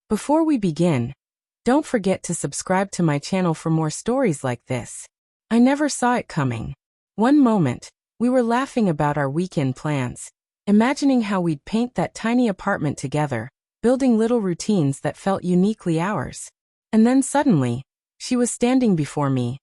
Before we begin, don't forget to subscribe to my channel for more stories like this. I never saw it coming. One moment, we were laughing about our weekend plans, imagining how we'd paint that tiny apartment together, building little routines that felt uniquely ours. And then suddenly, she was standing before me,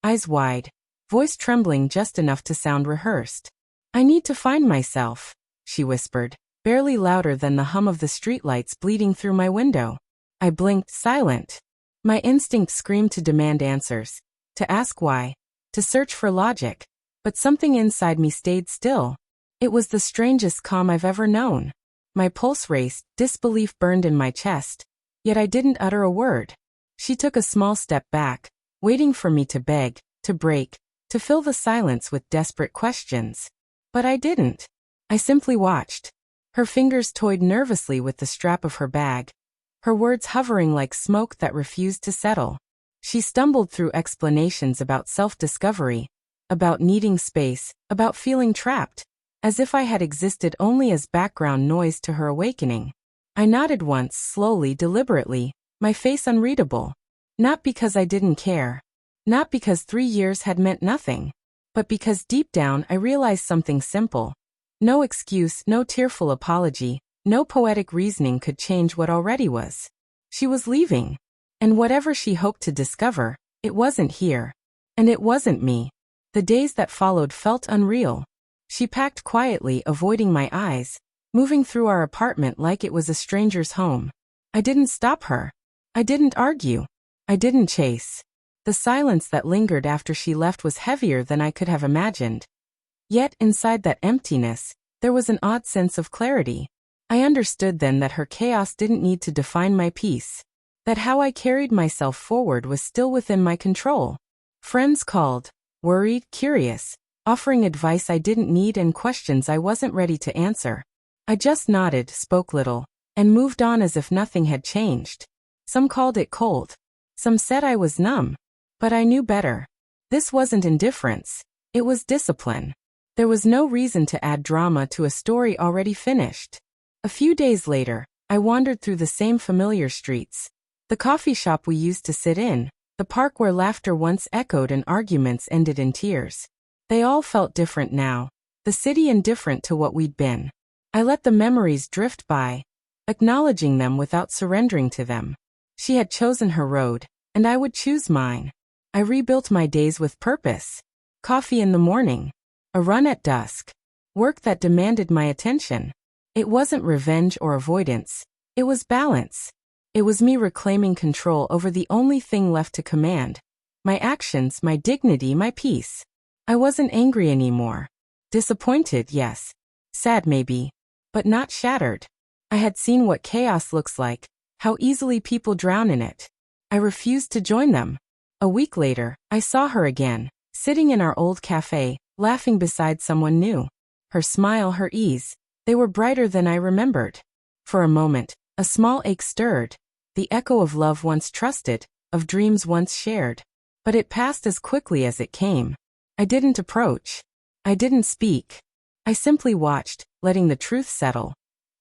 eyes wide, voice trembling just enough to sound rehearsed. "I need to find myself," she whispered, barely louder than the hum of the streetlights bleeding through my window. I blinked, silent. My instinct screamed to demand answers, to ask why, to search for logic, but something inside me stayed still. It was the strangest calm I've ever known. My pulse raced, disbelief burned in my chest, yet I didn't utter a word. She took a small step back, waiting for me to beg, to break, to fill the silence with desperate questions. But I didn't. I simply watched. Her fingers toyed nervously with the strap of her bag, her words hovering like smoke that refused to settle. She stumbled through explanations about self-discovery, about needing space, about feeling trapped, as if I had existed only as background noise to her awakening. I nodded once, slowly, deliberately, my face unreadable. Not because I didn't care. Not because 3 years had meant nothing. But because deep down I realized something simple. No excuse, no tearful apology, no poetic reasoning could change what already was. She was leaving. And whatever she hoped to discover, it wasn't here. And it wasn't me. The days that followed felt unreal. She packed quietly, avoiding my eyes, moving through our apartment like it was a stranger's home. I didn't stop her. I didn't argue. I didn't chase. The silence that lingered after she left was heavier than I could have imagined. Yet, inside that emptiness, there was an odd sense of clarity. I understood then that her chaos didn't need to define my peace. That how I carried myself forward was still within my control. Friends called, worried, curious, offering advice I didn't need and questions I wasn't ready to answer. I just nodded, spoke little, and moved on as if nothing had changed. Some called it cold. Some said I was numb. But I knew better. This wasn't indifference. It was discipline. There was no reason to add drama to a story already finished. A few days later, I wandered through the same familiar streets. The coffee shop we used to sit in, the park where laughter once echoed and arguments ended in tears. They all felt different now, the city indifferent to what we'd been. I let the memories drift by, acknowledging them without surrendering to them. She had chosen her road, and I would choose mine. I rebuilt my days with purpose. Coffee in the morning. A run at dusk. Work that demanded my attention. It wasn't revenge or avoidance. It was balance. It was me reclaiming control over the only thing left to command. My actions, my dignity, my peace. I wasn't angry anymore. Disappointed, yes. Sad maybe. But not shattered. I had seen what chaos looks like, how easily people drown in it. I refused to join them. A week later, I saw her again, sitting in our old cafe, laughing beside someone new. Her smile, her ease, they were brighter than I remembered. For a moment, a small ache stirred, the echo of love once trusted, of dreams once shared. But it passed as quickly as it came. I didn't approach. I didn't speak. I simply watched, letting the truth settle.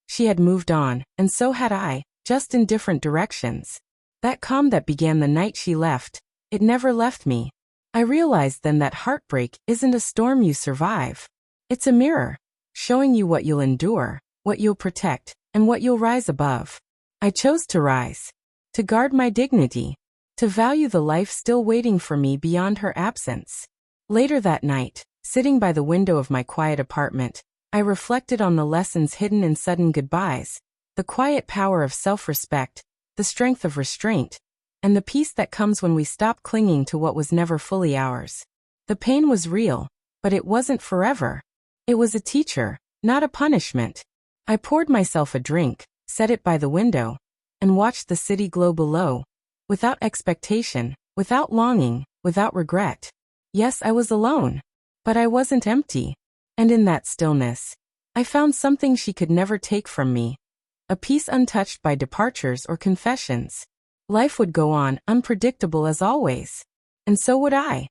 She had moved on, and so had I, just in different directions. That calm that began the night she left, it never left me. I realized then that heartbreak isn't a storm you survive. It's a mirror, showing you what you'll endure, what you'll protect, and what you'll rise above. I chose to rise, to guard my dignity, to value the life still waiting for me beyond her absence. Later that night, sitting by the window of my quiet apartment, I reflected on the lessons hidden in sudden goodbyes, the quiet power of self-respect, the strength of restraint, and the peace that comes when we stop clinging to what was never fully ours. The pain was real, but it wasn't forever. It was a teacher, not a punishment. I poured myself a drink, set it by the window, and watched the city glow below, without expectation, without longing, without regret. Yes, I was alone, but I wasn't empty. And in that stillness, I found something she could never take from me, a peace untouched by departures or confessions. Life would go on, unpredictable as always. And so would I.